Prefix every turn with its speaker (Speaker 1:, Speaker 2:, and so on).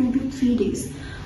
Speaker 1: 2 to 3 days،